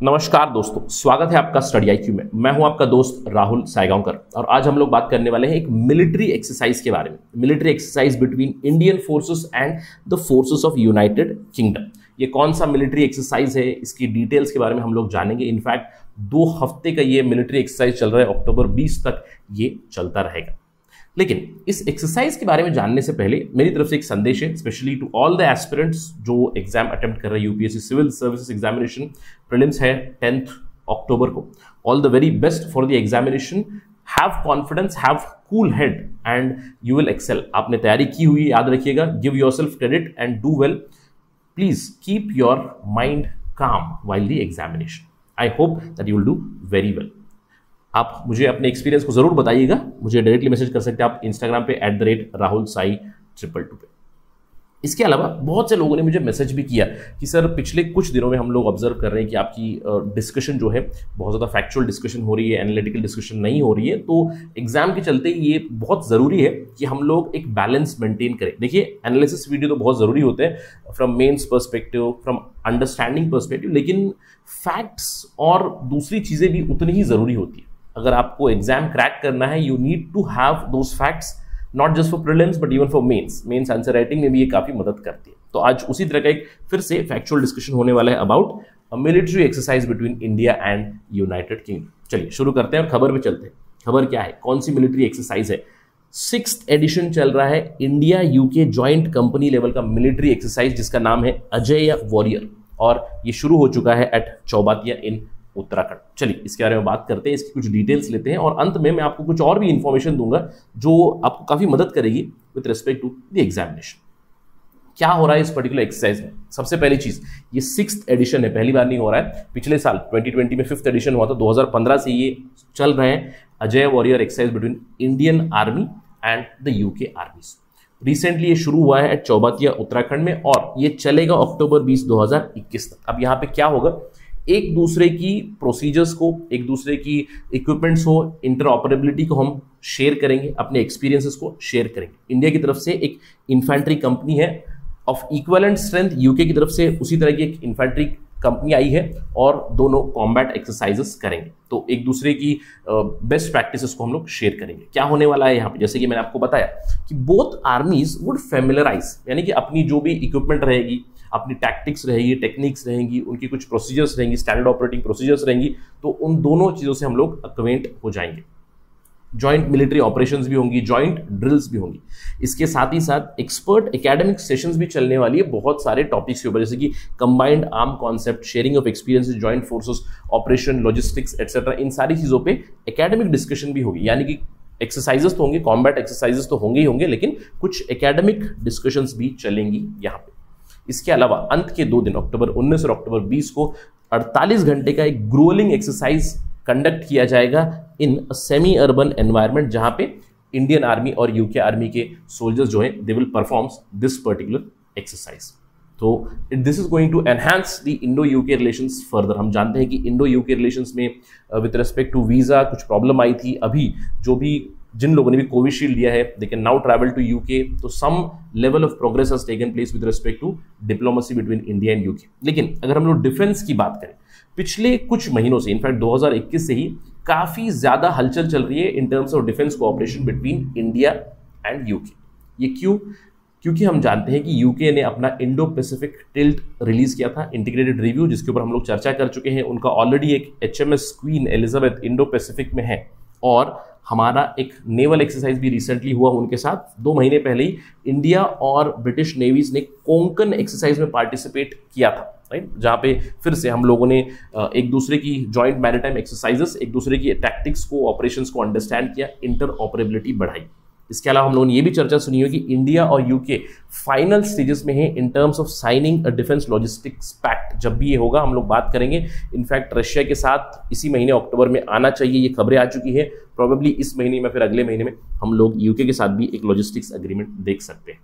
नमस्कार दोस्तों, स्वागत है आपका स्टडी आईक्यू में। मैं हूं आपका दोस्त राहुल सायगांवकर और आज हम लोग बात करने वाले हैं एक मिलिट्री एक्सरसाइज के बारे में। Military exercise between Indian forces and the forces of United kingdom. ये कौन सा मिलिट्री एक्सरसाइज है, इसकी डिटेल्स के बारे में हम लोग जानेंगे। इनफैक्ट 2 हफ्ते का ये मिलिट्री एक्सरसाइज चल रहा है, अक्टूबर 20 तक ये चलता रहेगा। लेकिन इस एक्सरसाइज के बारे में जानने से पहले मेरी तरफ से एक संदेश है, specially to all the aspirants जो एग्जाम अटेम्प्ट कर रहे हैं। UPSC civil services examination prelims है 10 अक्टूबर को। All the very best for the examination. Have confidence, have cool head and you will excel. आपने तैयारी की हुई, याद रखिएगा। Give yourself credit and do well. Please keep your mind calm while the examination. I hope that you will do very well. आप मुझे अपने experience को जरूर बताइएगा। मुझे डायरेक्टली मैसेज कर सकते हैं आप इंस्टाग्राम पे @RahulSai222 पे। इसके अलावा बहुत से लोगों ने मुझे मैसेज भी किया कि सर पिछले कुछ दिनों में हम लोग ऑब्जर्व कर रहे हैं कि आपकी डिस्कशन जो है बहुत ज़्यादा फैक्चुअल डिस्कशन हो रही है, एनालिटिकल डिस्कशन नहीं हो रही है। तो एग्जाम के चलते ये बहुत ज़रूरी है कि हम लोग एक बैलेंस मेंटेन करें। देखिए, एनालिसिस वीडियो तो बहुत ज़रूरी होते हैं from mains perspective, from understanding perspective, लेकिन फैक्ट्स और दूसरी चीज़ें भी उतनी ही ज़रूरी होती है। अगर आपको एग्जाम क्रैक करना है, you need to have those facts, not just for prelims but even for mains answer writing में भी ये काफी मदद करती है। तो आज उसी तरह का एक फिर से फैक्चुअल डिस्कशन होने वाला है about a military exercise between India and United kingdom. चलिए शुरू करते हैं और खबर पे चलते हैं। खबर क्या है, कौन सी मिलिट्री एक्सरसाइज है? 6th एडिशन चल रहा है India UK joint company level का मिलिट्री एक्सरसाइज, जिसका नाम है अजय वॉरियर, और ये शुरू हो चुका है एट चौबातिया इन उत्तराखंड। चलिए इसके बारे में बात करते हैं, इसकी कुछ डिटेल्स लेते हैं और अंत में मैं आपको कुछ और भी इंफॉर्मेशन दूंगा जो आपको काफी मदद करेगी with respect to the examination. क्या हो रहा है इस पर्टिकुलर एक्सरसाइज में? सबसे पहली चीज, ये 6th एडिशन है, पहली बार नहीं हो रहा है। पिछले साल 2020 में 5th एडिशन हुआ था। 2015 से ये चल रहे हैं Ajay warrior exercise between Indian army and the UK आर्मीज। Recently ये शुरू हुआ है एट चौबातिया उत्तराखंड में और ये चलेगा अक्टूबर 20, 2021 तक। अब यहाँ पे क्या होगा, एक दूसरे की प्रोसीजर्स को, एक दूसरे की इक्विपमेंट्स को, इंटरऑपरेबिलिटी को हम शेयर करेंगे, अपने एक्सपीरियंसेस को शेयर करेंगे। इंडिया की तरफ से एक इन्फेंट्री कंपनी है ऑफ इक्विवेलेंट स्ट्रेंथ, यूके की तरफ से उसी तरह की एक इन्फेंट्री कंपनी आई है और दोनों कॉम्बैट एक्सरसाइजेस करेंगे। तो एक दूसरे की बेस्ट प्रैक्टिसेस को हम लोग शेयर करेंगे। क्या होने वाला है यहाँ पे, जैसे कि मैंने आपको बताया कि बोथ आर्मीज वुड फेमिलराइज, यानी कि अपनी जो भी इक्विपमेंट रहेगी, अपनी टैक्टिक्स रहेगी, टेक्निक्स रहेंगी, उनकी कुछ प्रोसीजर्स रहेंगी, स्टैंडर्ड ऑपरेटिंग प्रोसीजर्स रहेंगी, तो उन दोनों चीज़ों से हम लोग अक्वेंट हो जाएंगे। जॉइंट मिलिट्री ऑपरेशंस भी होंगी, जॉइंट ड्रिल्स भी होंगी। इसके साथ ही साथ एक्सपर्ट एकेडमिक सेशंस भी चलने वाली है बहुत सारे टॉपिक्स के ऊपर, जैसे कि combined arm concept, sharing of experiences, joint forces operation, logistics etcetera. इन सारी चीज़ों पे एकेडमिक डिस्कशन भी होगी, यानी कि एक्सरसाइजेस तो होंगे, कॉम्बैट एक्सरसाइजेस तो होंगे ही होंगे, लेकिन कुछ एकेडमिक डिस्कशंस भी चलेंगी यहाँ पे। इसके अलावा अंत के 2 दिन, अक्टूबर 19 और अक्टूबर 20 को 48 घंटे का एक ग्रोलिंग एक्सरसाइज कंडक्ट किया जाएगा इन सेमी अर्बन एनवायरनमेंट, जहां पे इंडियन आर्मी और यूके आर्मी के सोल्जर्स जो हैं they will perform this particular exercise. तो this is going to enhance the Indo UK relations further. हम जानते हैं कि इंडो यूके रिलेशंस में विद रिस्पेक्ट टू वीजा कुछ प्रॉब्लम आई थी। अभी जो भी जिन लोगों ने भी कोविशील्ड लिया है, they can now travel to UK. तो some level of progress has taken place with respect to diplomacy between India and UK. लेकिन अगर हम लोग डिफेंस की बात करें, पिछले कुछ महीनों से, इनफैक्ट 2021 से ही काफी ज्यादा हलचल चल रही है in terms of defence cooperation between India and UK. ये क्यों? क्योंकि हम जानते हैं कि यूके ने अपना इंडो पैसिफिक टिल्ट रिलीज किया था, इंटीग्रेटेड रिव्यू, जिसके ऊपर हम लोग चर्चा कर चुके हैं। उनका ऑलरेडी एक HMS queen Elizabeth Indo Pacific में है और हमारा एक नेवल एक्सरसाइज भी रिसेंटली हुआ उनके साथ। 2 महीने पहले ही इंडिया और ब्रिटिश नेवीज ने कोंकण एक्सरसाइज में पार्टिसिपेट किया था, राइट, जहाँ पे फिर से हम लोगों ने एक दूसरे की जॉइंट मैरिटाइम एक्सरसाइजेस, एक दूसरे की टैक्टिक्स को, ऑपरेशंस को अंडरस्टैंड किया, इंटर ऑपरेबिलिटी बढ़ाई। इसके अलावा हम लोगों ने ये भी चर्चा सुनी हो कि इंडिया और यूके फाइनल स्टेजेस में है in terms of signing a defence logistics pact. जब भी ये होगा हम लोग बात करेंगे। इनफैक्ट रशिया के साथ इसी महीने अक्टूबर में आना चाहिए, ये खबरें आ चुकी है। प्रोबेबली इस महीने में, फिर अगले महीने में हम लोग यूके के साथ भी एक लॉजिस्टिक्स एग्रीमेंट देख सकते हैं।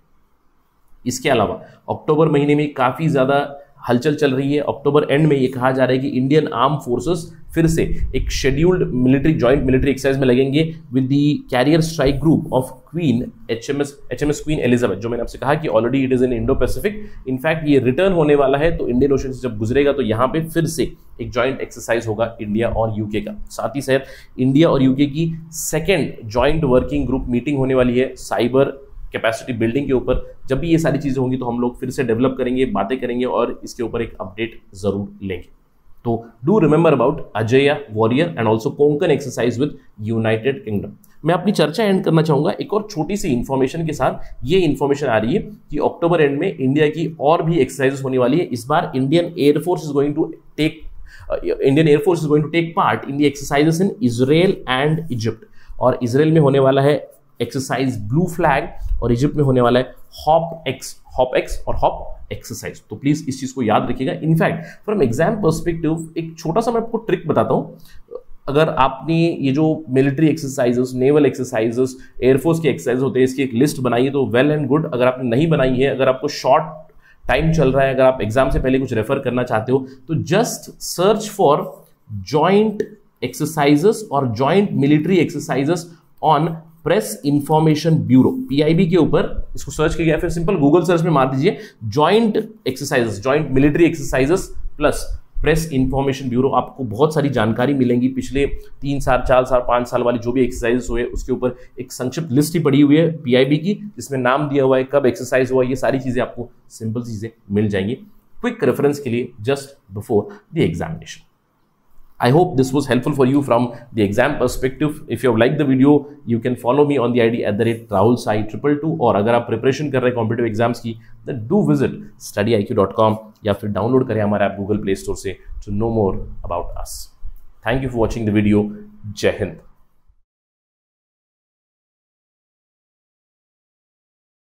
इसके अलावा अक्टूबर महीने में काफ़ी ज़्यादा हलचल चल रही है। अक्टूबर एंड में ये कहा जा रहा है कि इंडियन आर्म फोर्सेस फिर से एक scheduled military joint military exercise में लगेंगे with the carrier strike group of queen HMS queen Elizabeth, जो मैंने आपसे कहा कि already it is in Indo Pacific. In fact ये रिटर्न होने वाला है, तो इंडियन ओशन से जब गुजरेगा तो यहाँ पे फिर से एक जॉइंट एक्सरसाइज होगा इंडिया और यूके का। साथ ही साथ इंडिया और यूके की second joint working group meeting होने वाली है साइबर कैपेसिटी बिल्डिंग के ऊपर। जब भी ये सारी चीजें होंगी तो हम लोग फिर से डेवलप करेंगे, बातें करेंगे और इसके ऊपर एक अपडेट जरूर लेंगे। तो डू रिमेंबर अबाउट अजेय warrior and also Konkan exercise with United kingdom. मैं अपनी चर्चा एंड करना चाहूंगा एक और छोटी सी इंफॉर्मेशन के साथ। ये इंफॉर्मेशन आ रही है कि अक्टूबर एंड में इंडिया की और भी एक्सरसाइजेस होने वाली है। इस बार Indian air force is going to take part in the exercises in Israel and Egypt. और इजराइल में होने वाला है एक्सरसाइज ब्लू फ्लैग और इजिप्ट में होने वाला है हॉप एक्स और हॉप एक्सरसाइज। तो प्लीज इस चीज को याद रखिएगा। इनफैक्ट फ्रॉम एग्जाम पर्सपेक्टिव एक छोटा सा मैं आपको ट्रिक बताता हूं। अगर आपने ये जो military exercises, naval exercises, air force के एक्सरसाइज होते हैं, इसकी एक लिस्ट बनाई है तो वेल एंड गुड। अगर आपने नहीं बनाई है, अगर आपको शॉर्ट टाइम चल रहा है, अगर आप एग्जाम से पहले कुछ रेफर करना चाहते हो, तो just search for joint exercises और joint military exercises on Press Information Bureau, PIB के ऊपर इसको सर्च किया, फिर सिंपल गूगल सर्च में मार दीजिए joint exercises, joint military exercises plus press Information bureau. आपको बहुत सारी जानकारी मिलेंगी। पिछले 3 साल, 4 साल, 5 साल वाली जो भी एक्सरसाइजेस हुए उसके ऊपर एक संक्षिप्त लिस्ट ही पड़ी हुई है पीआईबी की, जिसमें नाम दिया हुआ है, कब एक्सरसाइज हुआ, ये सारी चीजें आपको सिंपल चीजें मिल जाएंगी क्विक रेफरेंस के लिए just before the examination. I hope this was helpful for you from the exam perspective. If you have liked the video, you can follow me on the ID @RahulSai222। और अगर आप preparation कर रहे हैं competitive exams की, then do visit studyiq.com या फिर download करें हमारा ऐप गूगल प्ले स्टोर से to know more about us. Thank you for watching the video. जय हिंद।